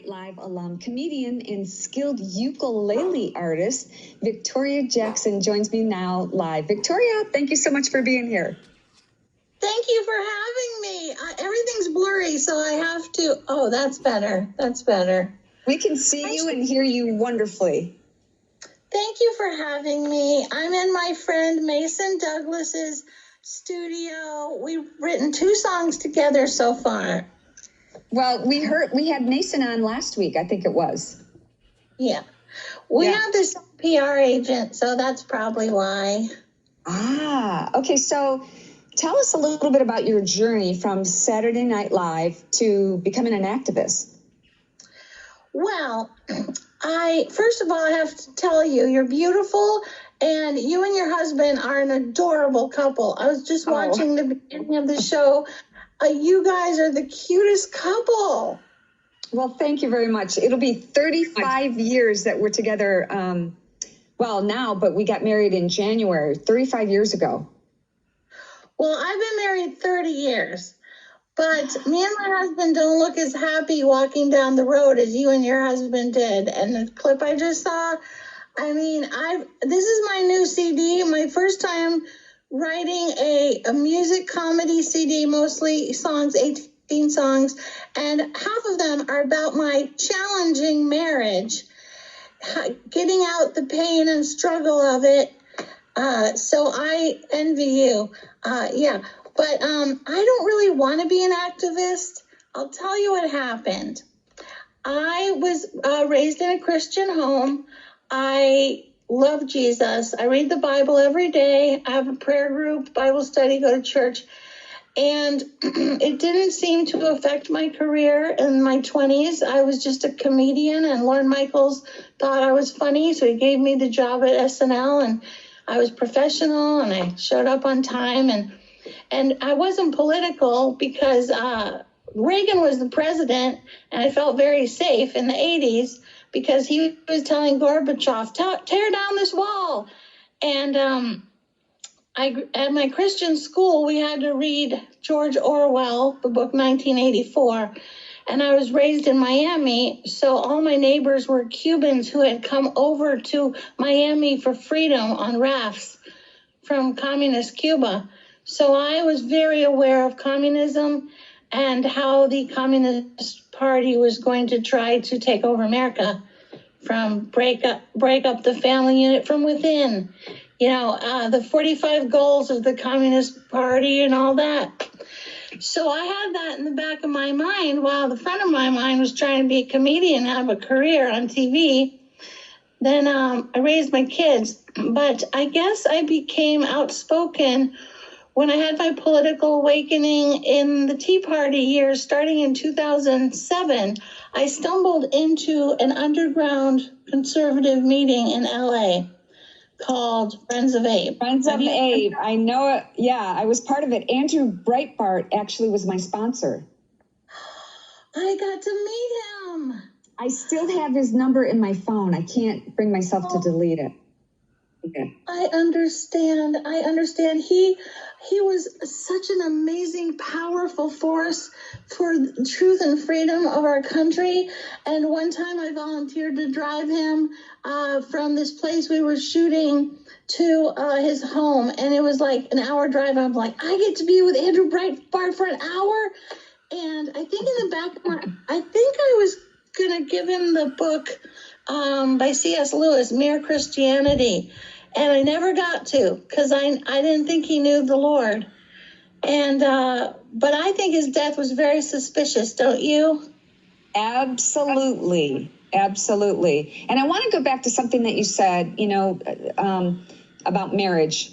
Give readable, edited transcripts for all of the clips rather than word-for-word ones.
Live alum, comedian, and skilled ukulele artist, Victoria Jackson joins me now live. Victoria, thank you so much for being here. Thank you for having me. Everything's blurry, so I have to. Oh, that's better. That's better. We can see you and hear you wonderfully. Thank you for having me. I'm in my friend Mason Douglas's studio. We've written 2 songs together so far. Well, we had Mason on last week, I think it was. Yeah. We have this PR agent, so that's probably why. Okay. So tell us a little bit about your journey from Saturday Night Live to becoming an activist. Well, first of all, I have to tell you, you're beautiful, and you and your husband are an adorable couple. I was just watching the beginning of the show. You guys are the cutest couple. Well, thank you very much. It'll be 35 years that we're together. Now, but we got married in January, 35 years ago. Well, I've been married 30 years, but me and my husband don't look as happy walking down the road as you and your husband did. And the clip I just saw, this is my new CD, my first time writing a music comedy CD, mostly songs, 18 songs, and half of them are about my challenging marriage, getting out the pain and struggle of it. So I envy you. But I don't really want to be an activist. I'll tell you what happened. I was raised in a Christian home. I love Jesus. I read the Bible every day. I have a prayer group, Bible study, go to church. And it didn't seem to affect my career in my 20s. I was just a comedian, and Lorne Michaels thought I was funny, so he gave me the job at SNL, and I was professional, and I showed up on time, and I wasn't political because Reagan was the president, and I felt very safe in the 80s because he was telling Gorbachev, tear down this wall. And at my Christian school, we had to read George Orwell, the book 1984. And I was raised in Miami, so all my neighbors were Cubans who had come over to Miami for freedom on rafts from communist Cuba. So I was very aware of communism and how the Communist Party was going to try to take over America, from break up the family unit from within, the 45 goals of the Communist Party and all that. So I had that in the back of my mind while the front of my mind was trying to be a comedian and have a career on TV. Then I raised my kids, but I guess I became outspoken when I had my political awakening in the Tea Party years, starting in 2007. I stumbled into an underground conservative meeting in LA called Friends of Abe. Friends of Abe. I know it. Yeah, I was part of it. Andrew Breitbart actually was my sponsor. I got to meet him. I still have his number in my phone. I can't bring myself to delete it. Okay. I understand. He was such an amazing, powerful force for truth and freedom of our country. And one time I volunteered to drive him from this place we were shooting to his home. And it was like an hour drive. I'm like, I get to be with Andrew Breitbart for an hour. And I think in the back of I was going to give him the book by C.S. Lewis, Mere Christianity. And I never got to, because I didn't think he knew the Lord. And but I think his death was very suspicious, don't you? Absolutely. Absolutely. And I want to go back to something that you said, about marriage.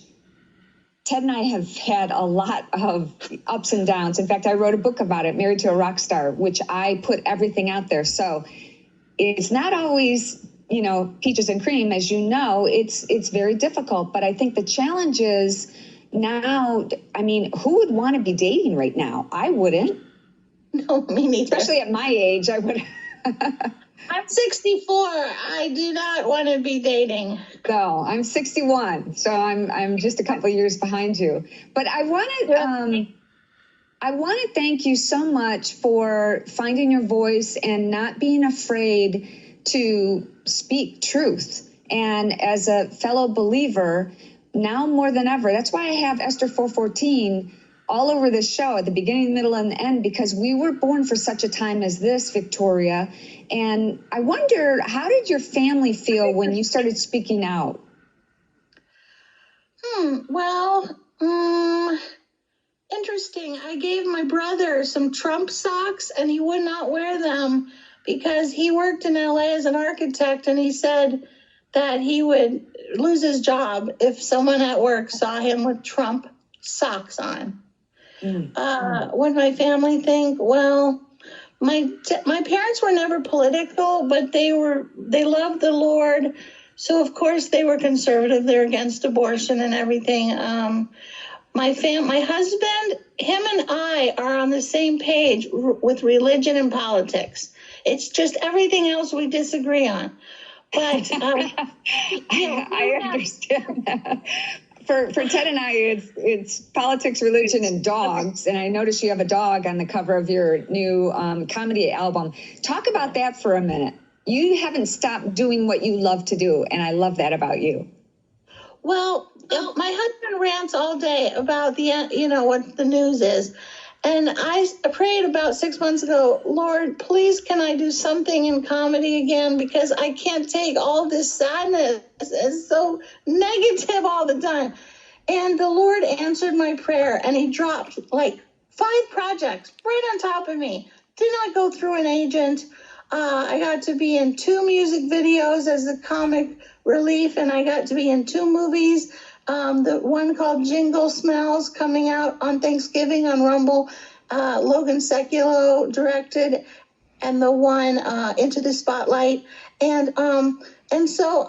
Ted and I have had a lot of ups and downs. In fact, I wrote a book about it, Married to a Rock Star, which I put everything out there. So it's not always, peaches and cream, as you know. It's very difficult. But I think the challenge is now, who would want to be dating right now? I wouldn't. No, me neither. Especially at my age, I would. I'm 64. I do not want to be dating. No, I'm 61, so I'm just a couple of years behind you. But I wanted I want to thank you so much for finding your voice and not being afraid to speak truth. And as a fellow believer, now more than ever, that's why I have Esther 4:14 all over this show at the beginning, middle, and the end, because we were born for such a time as this, Victoria. And I wonder, how did your family feel when you started speaking out? Well, interesting. I gave my brother some Trump socks and he would not wear them because he worked in LA as an architect, and he said that he would lose his job if someone at work saw him with Trump socks on. What my family think? Well, my parents were never political, but they loved the Lord. So of course they were conservative. They're against abortion and everything. My husband, him and I are on the same page with religion and politics. It's just everything else we disagree on. But I understand that. For Ted and I, it's politics, religion, and dogs. And I noticed you have a dog on the cover of your new comedy album. Talk about that for a minute. You haven't stopped doing what you love to do, and I love that about you. Well, my husband rants all day about what the news is. And I prayed about 6 months ago, Lord, please can I do something in comedy again? Because I can't take all this sadness. It's so negative all the time. And the Lord answered my prayer, and he dropped like 5 projects right on top of me. Did not go through an agent. I got to be in 2 music videos as a comic relief, and I got to be in 2 movies. The one called Jingle Smells coming out on Thanksgiving on Rumble, Logan Sekulow directed, and the one Into the Spotlight. And so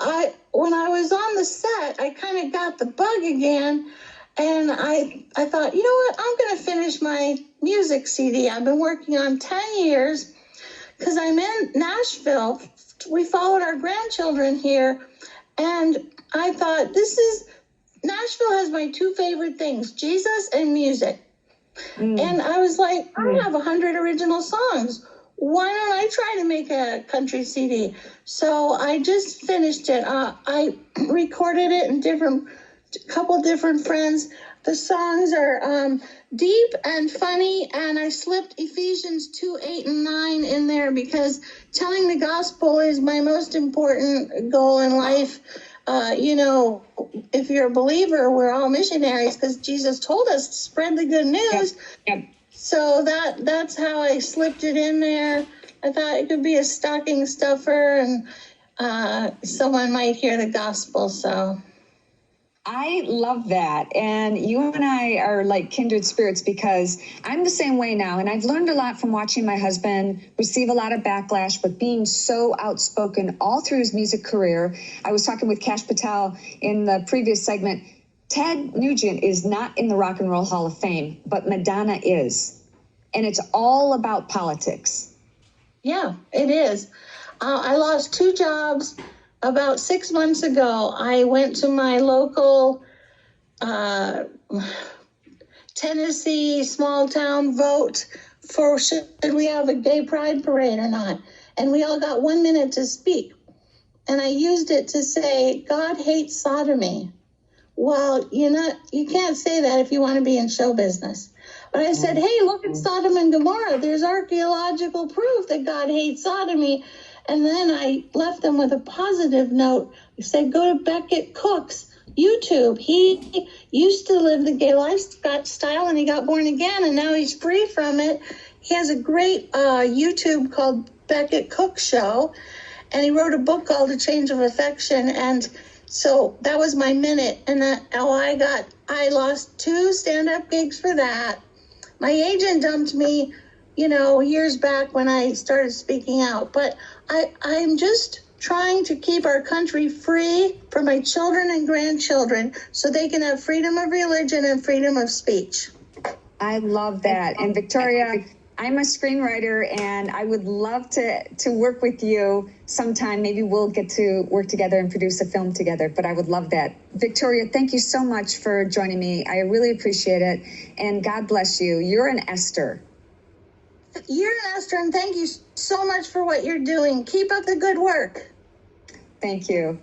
when I was on the set, I kind of got the bug again, and I thought, you know what, I'm going to finish my music CD I've been working on 10 years, because I'm in Nashville. We followed our grandchildren here, and I thought, Nashville has my 2 favorite things, Jesus and music. And I was like, I have 100 original songs. Why don't I try to make a country CD? So I just finished it. I recorded it in couple different friends. The songs are deep and funny, and I slipped Ephesians 2:8 and 9 in there because telling the gospel is my most important goal in life. If you're a believer, we're all missionaries because Jesus told us to spread the good news. Yep. So that's how I slipped it in there. I thought it could be a stocking stuffer, and someone might hear the gospel. So I love that. And you and I are like kindred spirits, because I'm the same way now. And I've learned a lot from watching my husband receive a lot of backlash, but being so outspoken all through his music career. I was talking with Kash Patel in the previous segment. Ted Nugent is not in the Rock and Roll Hall of Fame, but Madonna is. And it's all about politics. Yeah, it is. I lost 2 jobs. About 6 months ago, I went to my local Tennessee small town vote for should we have a gay pride parade or not. And we all got 1 minute to speak. And I used it to say, God hates sodomy. Well, you can't say that if you want to be in show business. But I said, hey, look at Sodom and Gomorrah. There's archaeological proof that God hates sodomy. And then I left them with a positive note. I said, go to Beckett Cook's YouTube. He used to live the gay lifestyle, and he got born again, and now he's free from it. He has a great YouTube called Beckett Cook Show, and he wrote a book called A Change of Affection. And so that was my minute, and I lost 2 stand-up gigs for that. My agent dumped me, years back when I started speaking out. But I'm just trying to keep our country free for my children and grandchildren so they can have freedom of religion and freedom of speech. I love that. And Victoria, I'm a screenwriter, and I would love to work with you sometime. Maybe we'll get to work together and produce a film together, but I would love that. Victoria, thank you so much for joining me. I really appreciate it, and God bless you. You're an Esther. You're an Esther, and thank you so much for what you're doing. Keep up the good work. Thank you.